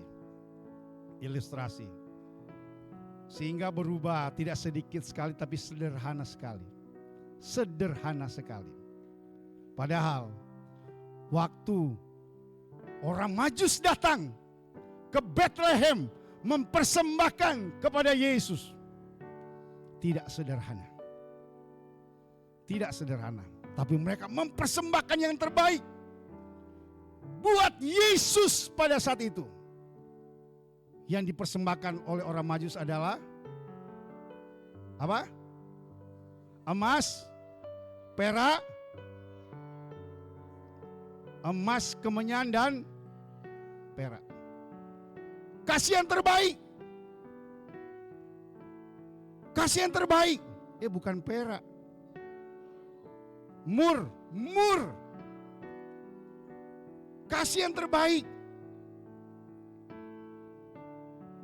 Speaker 1: Sehingga berubah tidak sedikit sekali tapi sederhana sekali. Padahal waktu orang Majus datang ke Bethlehem mempersembahkan kepada Yesus, tidak sederhana. Tapi mereka mempersembahkan yang terbaik buat Yesus pada saat itu. Yang dipersembahkan oleh orang Majus adalah apa? Emas, perak, emas, kemenyan dan perak. Kasih yang terbaik. Bukan perak. Mur. Kasih yang terbaik.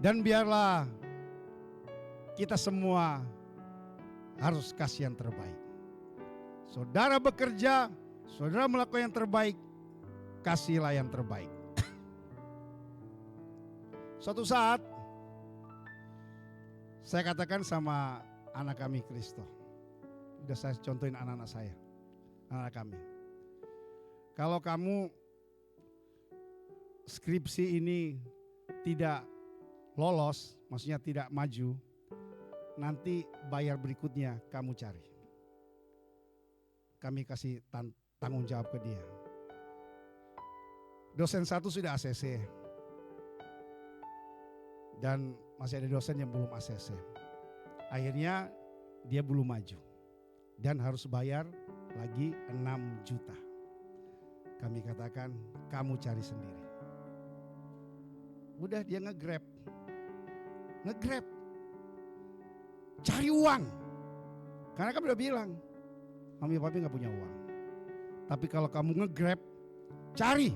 Speaker 1: Dan biarlah kita semua harus kasih yang terbaik. Saudara bekerja, saudara melakukan yang terbaik, kasihlah yang terbaik. Suatu saat saya katakan sama anak kami Kristo, udah saya contohin anak-anak saya, anak kami. Kalau kamu skripsi ini tidak lolos, maksudnya tidak maju, nanti bayar berikutnya kamu cari. Kami kasih tanggung jawab ke dia. Dosen satu sudah ACC. Dan masih ada dosen yang belum ACC. Akhirnya dia belum maju. Dan harus bayar lagi 6 juta. Kami katakan kamu cari sendiri. Udah dia nge-grab. Cari uang. Karena kan udah bilang, mami papi gak punya uang. Tapi kalau kamu nge-grab, cari.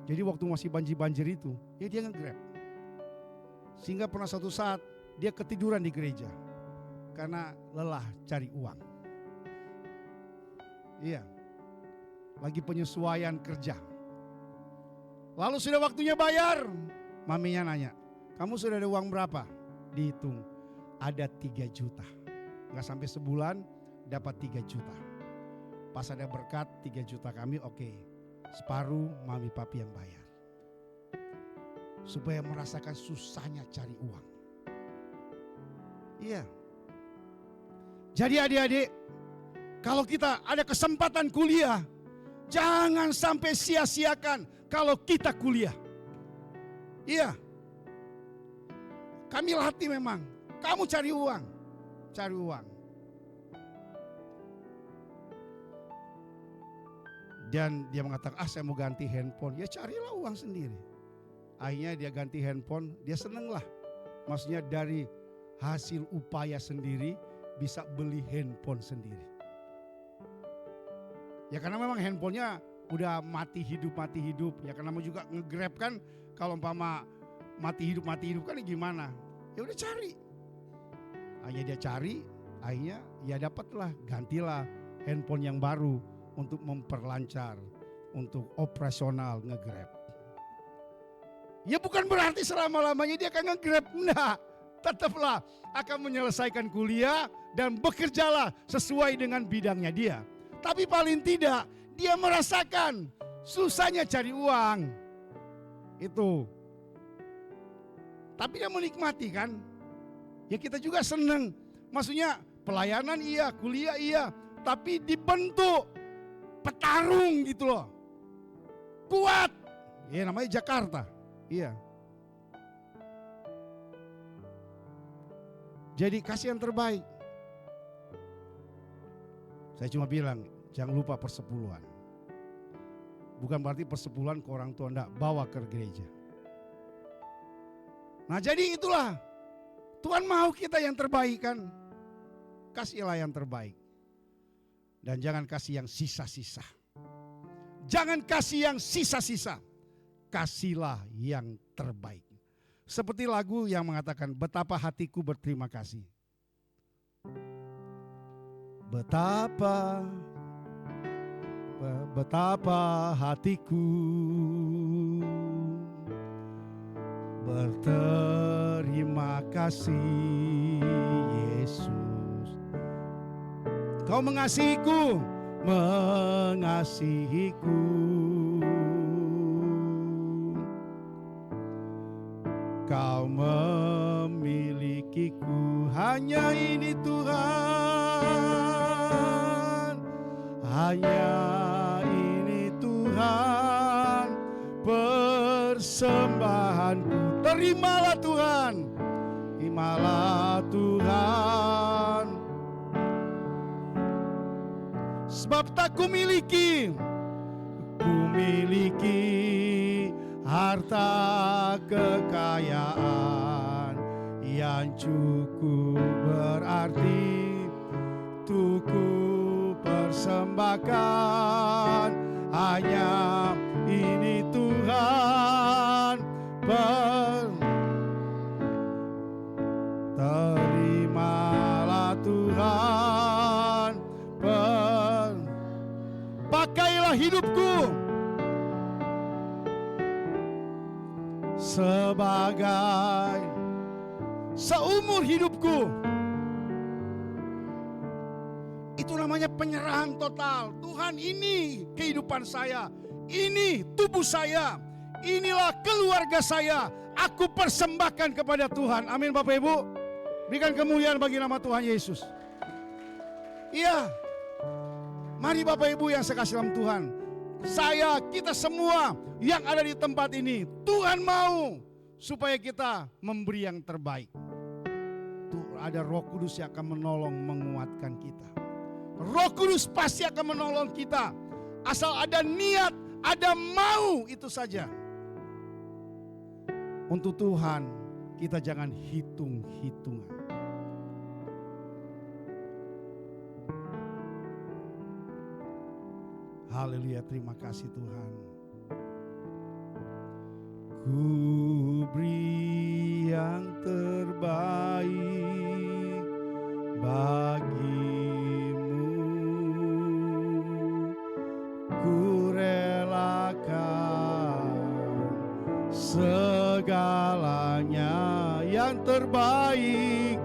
Speaker 1: Jadi waktu masih banjir-banjir itu, ya dia nge-grab. Sehingga pernah suatu saat dia ketiduran di gereja. Karena lelah cari uang. Iya. Lagi penyesuaian kerja. Lalu sudah waktunya bayar. Maminya nanya, kamu sudah ada uang berapa? Dihitung, ada 3 juta. Gak sampai sebulan dapat 3 juta. Pas ada berkat 3 juta kami, oke. Separuh mami papi yang bayar. supaya merasakan susahnya cari uang. Iya. Jadi adik-adik, kalau kita ada kesempatan kuliah, jangan sampai sia-siakan kalau kita kuliah. Iya. Kami latih memang. Kamu cari uang. Cari uang. Dan dia mengatakan, saya mau ganti handphone. Ya carilah uang sendiri. Akhirnya dia ganti handphone, dia seneng lah. Maksudnya dari hasil upaya sendiri bisa beli handphone sendiri. Ya karena memang handphonenya udah mati hidup. Ya karena mau juga nge-grab kan, kalau umpama mati hidup kan gimana? Ya udah cari. Akhirnya dia cari, akhirnya ya dapatlah, gantilah handphone yang baru untuk memperlancar, untuk operasional nge-grab. Ya bukan berarti selama-lamanya dia akan nge-grab, nah, tetaplah akan menyelesaikan kuliah dan bekerjalah sesuai dengan bidangnya dia. Tapi paling tidak dia merasakan susahnya cari uang. Itu. Tapi dia menikmati kan. Ya kita juga senang. Maksudnya pelayanan iya, kuliah iya. Tapi dibentuk petarung gitu loh. Kuat. Ya namanya Jakarta. Iya. Jadi kasih yang terbaik. Saya cuma bilang, jangan lupa persepuluhan. Bukan berarti persepuluhan ke orang tua, enggak, bawa ke gereja. Nah jadi itulah, Tuhan mau kita yang terbaik kan. Kasihlah yang terbaik. Dan jangan kasih yang sisa-sisa. Jangan kasih yang sisa-sisa. Kasihlah yang terbaik. Seperti lagu yang mengatakan, betapa hatiku berterima kasih. Betapa hatiku berterima kasih Yesus. Kau mengasihiku. Kau memilikiku, hanya ini Tuhan, hanya ini Tuhan, persembahanku. Terimalah Tuhan, terimalah Tuhan, sebab tak kumiliki harta kekayaan yang cukup berarti untuk ku persembahkan, hanya ini Tuhan, terimalah Tuhan, pakailah hidupku sebagai seumur hidupku. Itu namanya penyerahan total. Tuhan, ini kehidupan saya, ini tubuh saya, inilah keluarga saya, aku persembahkan kepada Tuhan. Amin Bapak Ibu. Berikan kemuliaan bagi nama Tuhan Yesus. Iya. Mari Bapak Ibu yang sekasih dalam Tuhan, saya, kita semua yang ada di tempat ini, Tuhan mau supaya kita memberi yang terbaik. Tuh ada Roh Kudus yang akan menolong, menguatkan kita. Roh Kudus pasti akan menolong kita. Asal ada niat, ada mau, itu saja. Untuk Tuhan kita jangan hitung-hitungan. Haleluya, terima kasih Tuhan. Ku beri yang terbaik bagimu, ku relakan segalanya yang terbaik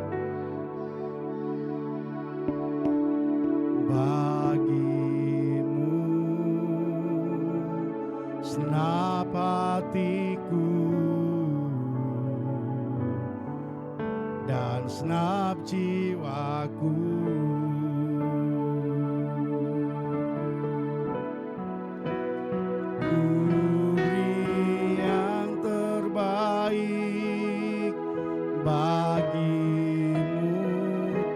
Speaker 1: bagimu, senap hatiku dan senap jiwaku. Ku beri yang terbaik bagimu,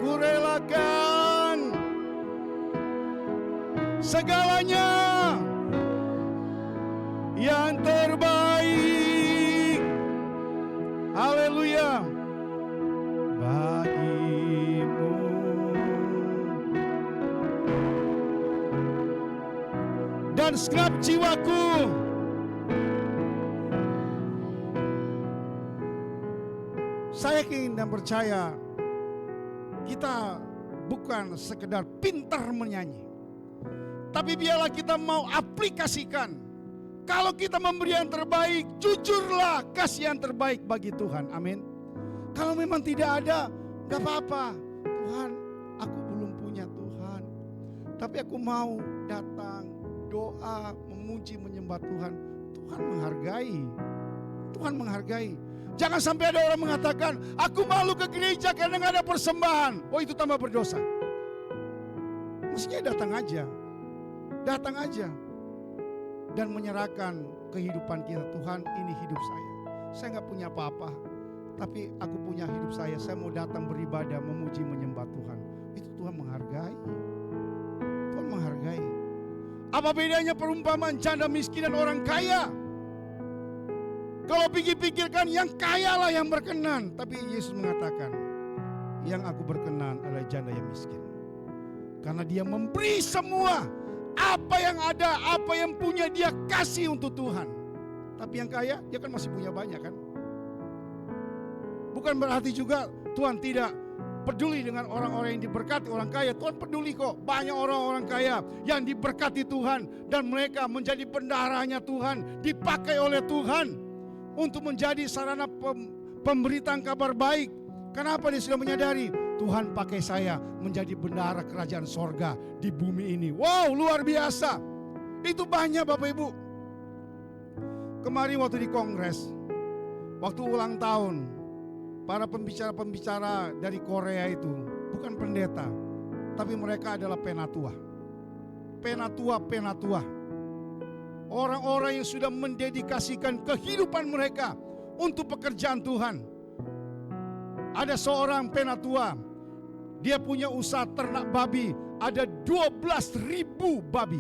Speaker 1: ku relakan segalanya yang terbaik. Haleluya. Bagimu. Dan segenap jiwaku. Saya yakin dan percaya kita bukan sekedar pintar menyanyi, tapi biarlah kita mau aplikasikan. Kalau kita memberi yang terbaik, jujurlah kasih yang terbaik bagi Tuhan. Amin. Kalau memang tidak ada, gak apa-apa. Tuhan, aku belum punya Tuhan, tapi aku mau datang, doa, memuji, menyembah Tuhan. Tuhan menghargai. Tuhan menghargai. Jangan sampai ada orang mengatakan, aku malu ke gereja karena gak ada persembahan. Oh, itu tambah berdosa. Mestinya datang aja. Datang aja. Dan menyerahkan kehidupan kita. Tuhan, ini hidup saya. Saya gak punya apa-apa, tapi aku punya hidup saya. Saya mau datang beribadah, memuji, menyembah Tuhan. Itu Tuhan menghargai. Tuhan menghargai. Apa bedanya perumpamaan janda miskin dan orang kaya? Kalau pikir-pikirkan, yang kaya lah yang berkenan. Tapi Yesus mengatakan, yang aku berkenan adalah janda yang miskin. Karena dia memberi semua. Apa yang ada, apa yang punya dia kasih untuk Tuhan. Tapi yang kaya, dia kan masih punya banyak kan. Bukan berarti juga Tuhan tidak peduli dengan orang-orang yang diberkati, orang kaya. Tuhan peduli kok. Banyak orang-orang kaya yang diberkati Tuhan. Dan mereka menjadi bendaharanya Tuhan. Dipakai oleh Tuhan untuk menjadi sarana pemberitaan kabar baik. Kenapa dia sudah menyadari? Tuhan pakai saya menjadi bendahara kerajaan sorga di bumi ini. Wow, luar biasa. Itu banyak Bapak Ibu. Kemarin waktu di kongres, waktu ulang tahun, para pembicara-pembicara dari Korea itu bukan pendeta, tapi mereka adalah penatua. Penatua. Orang-orang yang sudah mendedikasikan kehidupan mereka untuk pekerjaan Tuhan. Ada seorang penatua, dia punya usaha ternak babi, ada 12.000 babi.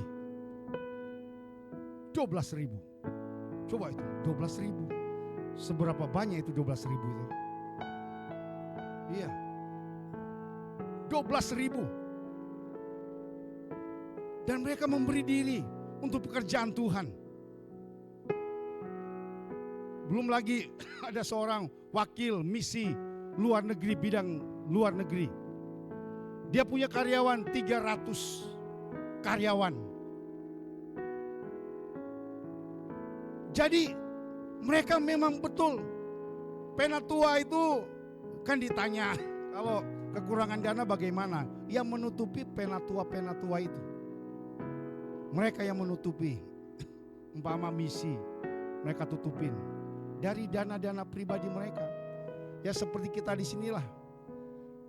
Speaker 1: 12.000. Coba itu, 12.000. Seberapa banyak itu 12.000 itu? Iya. 12.000. Dan mereka memberi diri untuk pekerjaan Tuhan. Belum lagi ada seorang wakil misi luar negeri, bidang luar negeri. Dia punya karyawan 300 karyawan. Jadi mereka memang betul. Penatua itu kan ditanya, kalau kekurangan dana bagaimana? Yang menutupi penatua-penatua itu. Mereka yang menutupi. Umpama misi, mereka tutupin dari dana-dana pribadi mereka. Ya seperti kita di sinilah.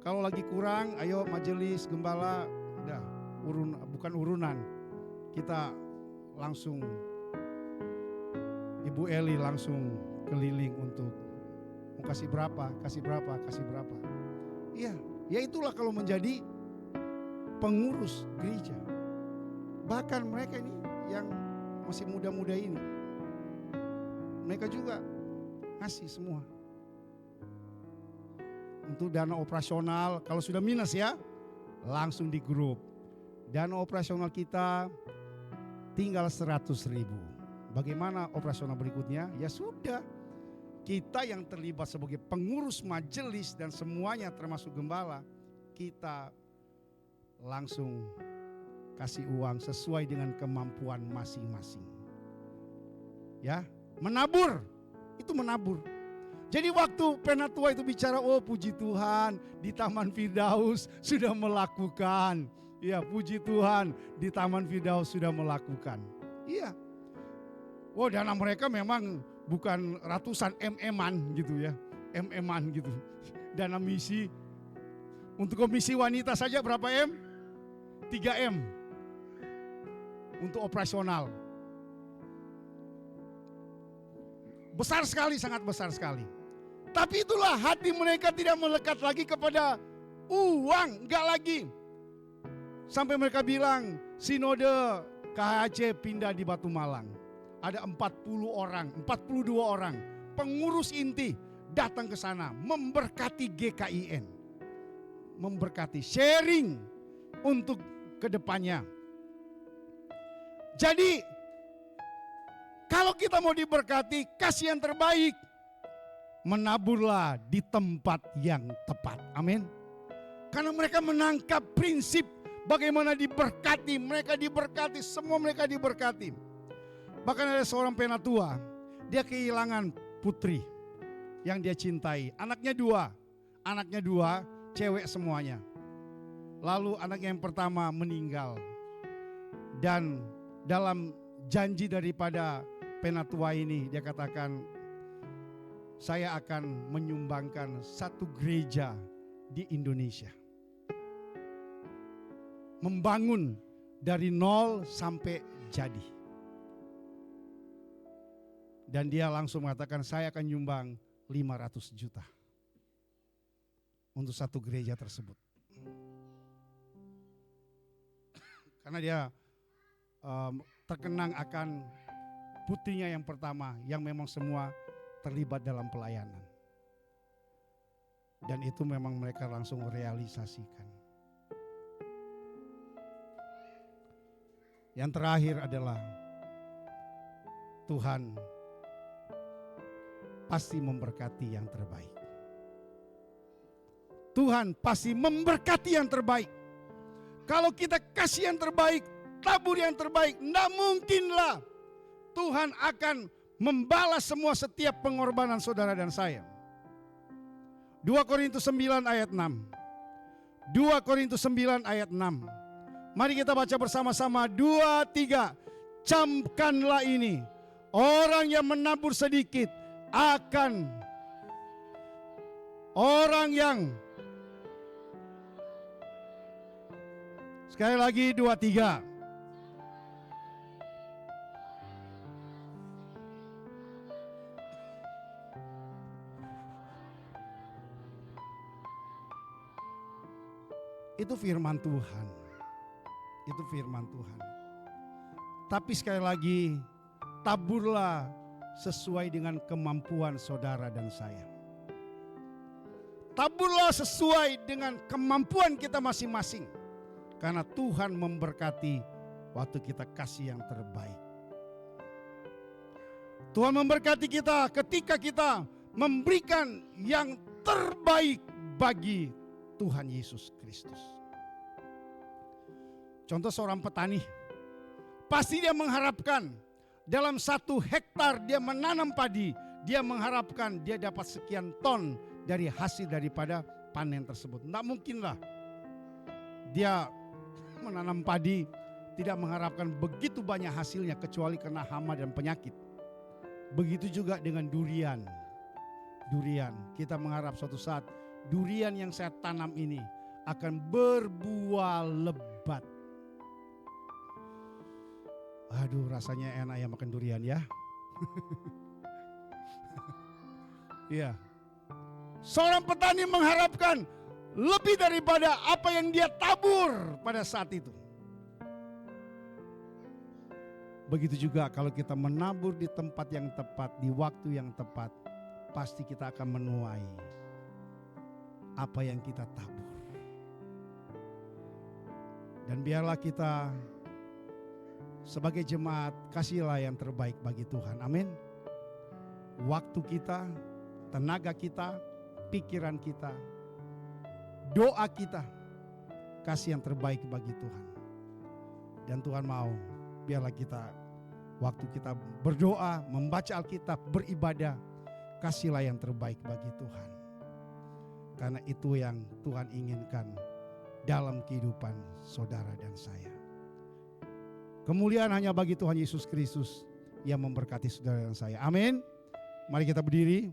Speaker 1: Kalau lagi kurang, ayo majelis, gembala, udah bukan urunan. Kita langsung, Ibu Eli langsung keliling untuk mau kasih berapa. Iya, ya itulah kalau menjadi pengurus gereja. Bahkan mereka ini yang masih muda-muda ini, mereka juga ngasih semua. Untuk dana operasional, kalau sudah minus ya, langsung di grup. Dana operasional kita tinggal 100.000. Bagaimana operasional berikutnya? Ya sudah, kita yang terlibat sebagai pengurus majelis dan semuanya termasuk gembala, kita langsung kasih uang sesuai dengan kemampuan masing-masing. Ya, menabur, itu menabur. Jadi waktu penatua itu bicara, oh puji Tuhan di Taman Firdaus sudah melakukan. Ya, puji Tuhan di Taman Firdaus sudah melakukan. Iya. Oh, dana mereka memang bukan ratusan MM-an gitu ya. MM-an gitu. dana misi. Untuk komisi wanita saja berapa M? 3 M. Untuk operasional. Besar sekali, sangat besar sekali. Tapi itulah hati mereka tidak melekat lagi kepada uang, enggak lagi. Sampai mereka bilang sinode KHC pindah di Batu Malang. Ada 40 orang, 42 orang pengurus inti datang ke sana memberkati GKIN. Memberkati, sharing untuk kedepannya. Jadi kalau kita mau diberkati, kasih yang terbaik. Menaburlah di tempat yang tepat. Amin. Karena mereka menangkap prinsip bagaimana diberkati. Mereka diberkati, semua mereka diberkati. Bahkan ada seorang penatua, dia kehilangan putri yang dia cintai. Anaknya dua, cewek semuanya. Lalu anaknya yang pertama meninggal. Dan dalam janji daripada penatua ini, dia katakan, saya akan menyumbangkan satu gereja di Indonesia. Membangun dari nol sampai jadi. Dan dia langsung mengatakan, saya akan nyumbang 500 juta untuk satu gereja tersebut. Karena dia terkenang akan putrinya yang pertama yang memang semua terlibat dalam pelayanan. Dan itu memang mereka langsung realisasikan. Yang terakhir adalah Tuhan pasti memberkati yang terbaik. Tuhan pasti memberkati yang terbaik. Kalau kita kasih yang terbaik, tabur yang terbaik, tidak mungkinlah Tuhan akan membalas semua setiap pengorbanan saudara dan saya. 2 Korintus 9 ayat 6. 2 Korintus 9 ayat 6. Mari kita baca bersama-sama. 2, 3. Camkanlah ini. Orang yang menabur sedikit akan orang yang, sekali lagi 2, 3. Itu firman Tuhan. Itu firman Tuhan. Tapi sekali lagi, taburlah sesuai dengan kemampuan saudara dan saya. Taburlah sesuai dengan kemampuan kita masing-masing. Karena Tuhan memberkati waktu kita kasih yang terbaik. Tuhan memberkati kita ketika kita memberikan yang terbaik bagi Tuhan Yesus Kristus. Contoh seorang petani, pasti dia mengharapkan dalam 1 hektar dia menanam padi, dia mengharapkan dia dapat sekian ton dari hasil daripada panen tersebut. Tidak mungkinlah dia menanam padi tidak mengharapkan begitu banyak hasilnya kecuali kena hama dan penyakit. Begitu juga dengan durian. Durian, kita mengharap suatu saat durian yang saya tanam ini akan berbuah lebat. Aduh, rasanya enak ya makan durian ya. Iya. Seorang petani mengharapkan lebih daripada apa yang dia tabur pada saat itu. Begitu juga kalau kita menabur di tempat yang tepat, di waktu yang tepat, pasti kita akan menuai apa yang kita tabur. Dan biarlah kita sebagai jemaat kasihlah yang terbaik bagi Tuhan. Amin. Waktu kita, tenaga kita, pikiran kita, doa kita, kasih yang terbaik bagi Tuhan. Dan Tuhan mau biarlah kita waktu kita berdoa, membaca Alkitab, beribadah, kasihlah yang terbaik bagi Tuhan. Karena itu yang Tuhan inginkan dalam kehidupan saudara dan saya. Kemuliaan hanya bagi Tuhan Yesus Kristus yang memberkati saudara dan saya. Amin. Mari kita berdiri.